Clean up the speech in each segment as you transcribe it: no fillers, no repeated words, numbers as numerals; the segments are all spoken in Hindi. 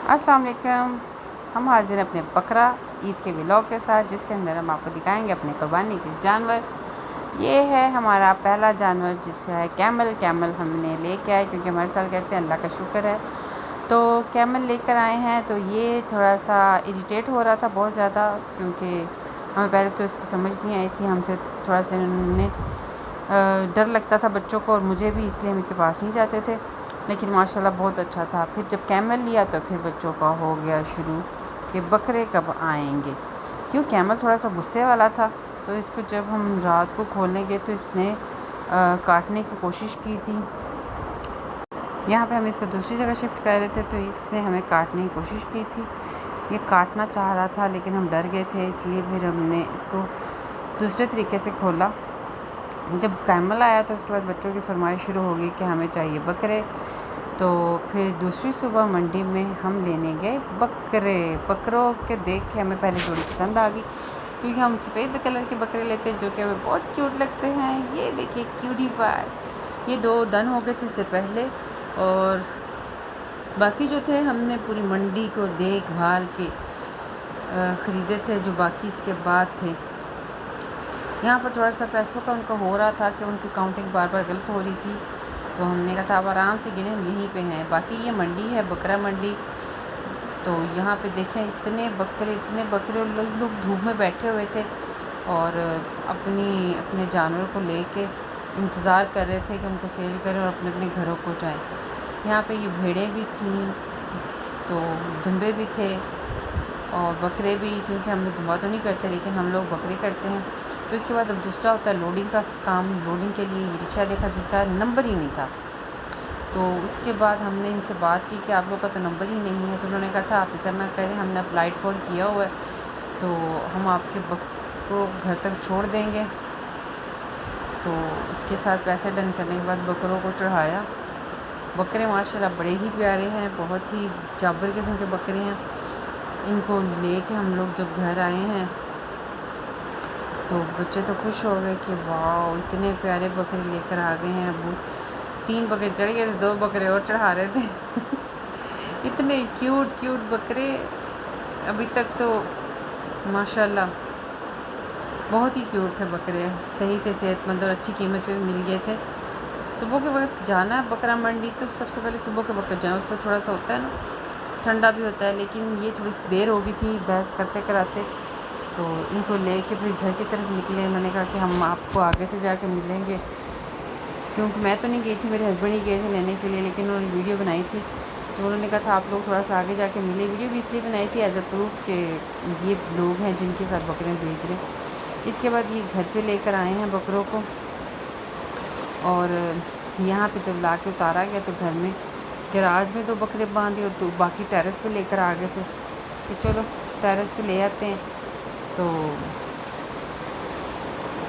अस्सलाम वालेकुम। हम हाजिर हैं अपने बकरा ईद के व्लॉग के साथ, जिसके अंदर हम आपको दिखाएंगे अपने कुर्बानी के जानवर। ये है हमारा पहला जानवर, जिसे है कैमल। कैमल हमने लेके आए क्योंकि हमारे साल कहते हैं, अल्लाह का शुक्र है। तो कैमल लेकर आए हैं। तो ये थोड़ा सा इरिटेट हो रहा था बहुत ज़्यादा, क्योंकि हमें पहले तो इसकी समझ नहीं आई थी। हमसे थोड़ा सा इन्होंने डर लगता था बच्चों को और मुझे भी, इसलिए हम इसके पास नहीं जाते थे। लेकिन माशाल्लाह बहुत अच्छा था। फिर जब कैमल लिया तो फिर बच्चों का हो गया शुरू कि बकरे कब आएंगे। क्यों, कैमल थोड़ा सा गुस्से वाला था। तो इसको जब हम रात को खोलने गए तो इसने काटने की कोशिश की थी। यहाँ पे हम इसको दूसरी जगह शिफ्ट कर रहे थे तो इसने हमें काटने की कोशिश की थी। ये काटना चाह रहा था लेकिन हम डर गए थे, इसलिए फिर हमने इसको दूसरे तरीके से खोला। जब कैमल आया तो उसके बाद बच्चों की फरमाइश शुरू हो गई कि हमें चाहिए बकरे। तो फिर दूसरी सुबह मंडी में हम लेने गए बकरे। बकरों के देख के हमें पहले जोड़ी पसंद आ गई, क्योंकि हम सफ़ेद कलर के बकरे लेते हैं जो कि हमें बहुत क्यूट लगते हैं। ये देखिए क्यूटी पाई। ये 2 डन हो गए थे इससे पहले, और बाकी जो थे हमने पूरी मंडी को देख भाल के ख़रीदे थे, जो बाकी इसके बाद थे। यहाँ पर थोड़ा सा पैसों का उनका हो रहा था कि उनकी काउंटिंग बार बार गलत हो रही थी। तो हमने कहा था अब आराम से गिने, हम यहीं पे हैं। बाकी ये मंडी है, बकरा मंडी। तो यहाँ पे देखें इतने बकरे लोग धूप में बैठे हुए थे और अपने जानवर को लेके इंतज़ार कर रहे थे कि उनको सेल करें और अपने अपने घरों को जाएं। यहाँ पे ये भेड़ें भी थीं, तो दुम्बे भी थे और बकरे भी, क्योंकि हम लोग दुम्बा तो नहीं करते लेकिन हम लोग बकरे करते हैं। तो इसके बाद अब दूसरा होता है लोडिंग का काम। लोडिंग के लिए रिक्शा देखा जिसका नंबर ही नहीं था। तो उसके बाद हमने इनसे बात की कि आप लोग का तो नंबर ही नहीं है। तो उन्होंने कहा था आप फिक्र ना करें, हमने अप्लाइड फॉर किया हुआ है, तो हम आपके बकरों को घर तक छोड़ देंगे। तो उसके साथ पैसे डन करने के बाद बकरों को चढ़ाया। बकरे माशाल्लाह बड़े ही प्यारे हैं, बहुत ही जाबर किस्म के बकरे हैं। इनको लेके हम लोग जब घर आए हैं तो बच्चे तो खुश हो गए कि वाह इतने प्यारे बकरे लेकर आ गए हैं अबू। 3 बकरे चढ़ गए थे, 2 बकरे और चढ़ा रहे थे इतने क्यूट बकरे। अभी तक तो माशाल्लाह बहुत ही क्यूट थे बकरे, सही थे, सेहतमंद और अच्छी कीमत पे मिल गए थे। सुबह के वक्त जाना है बकरा मंडी तो सबसे पहले सुबह के वक्त जाएँ, उसमें थोड़ा सा होता है ना, ठंडा भी होता है। लेकिन ये थोड़ी सी देर हो गई थी बहस करते कराते, तो इनको लेके फिर घर की तरफ निकले। उन्होंने कहा कि हम आपको आगे से जाके मिलेंगे, क्योंकि मैं तो नहीं गई थी, मेरे हस्बैंड ही गए थे लेने के लिए। लेकिन उन्होंने वीडियो बनाई थी तो उन्होंने कहा था आप लोग थोड़ा सा आगे जाके मिले। वीडियो भी इसलिए बनाई थी एज अ प्रूफ के ये लोग हैं जिनके साथ बकरे बेच रहे हैं। इसके बाद ये घर पे लेकर आए हैं बकरों को, और यहाँ पे जब ला के उतारा गया तो घर में गैराज में 2 बकरे बांधे और 2 बाकी टेरेस पे लेकर आ गए थे कि चलो टेरेस पे ले आते हैं। तो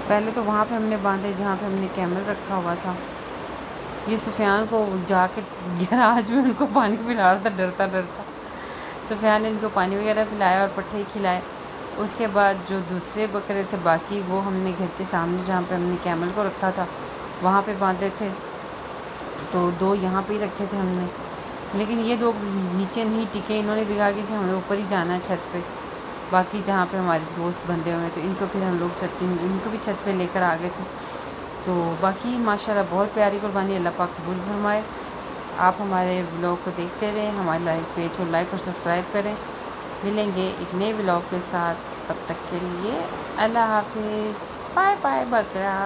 पहले तो वहाँ पे हमने बांधे जहाँ पे हमने कैमल रखा हुआ था। ये सुफियान को जाके गैराज में उनको पानी पिला रहा था डरता डरता। सुफियान ने इनको पानी वगैरह पिलाया और पट्टे खिलाए। उसके बाद जो दूसरे बकरे थे बाकी, वो हमने घर के सामने जहाँ पे हमने कैमल को रखा था वहाँ पे बांधे थे। तो 2 यहाँ पे ही रखे थे हमने, लेकिन ये 2 नीचे नहीं टिके। इन्होंने भी कहा कि जी हमें ऊपर ही जाना है छत पे। बाकी जहाँ पे हमारे दोस्त बंधे हुए हैं तो इनको फिर हम लोग इनको भी छत पे लेकर आ गए थे। तो बाकी माशाल्लाह बहुत प्यारी कुर्बानी, अल्लाह पाक कबूल फरमाए। आप हमारे ब्लॉग को देखते रहें, हमारे पेज को लाइक और सब्सक्राइब करें। मिलेंगे एक नए ब्लॉग के साथ, तब तक के लिए अल्लाह हाफिज़, बाय बाय बकरा।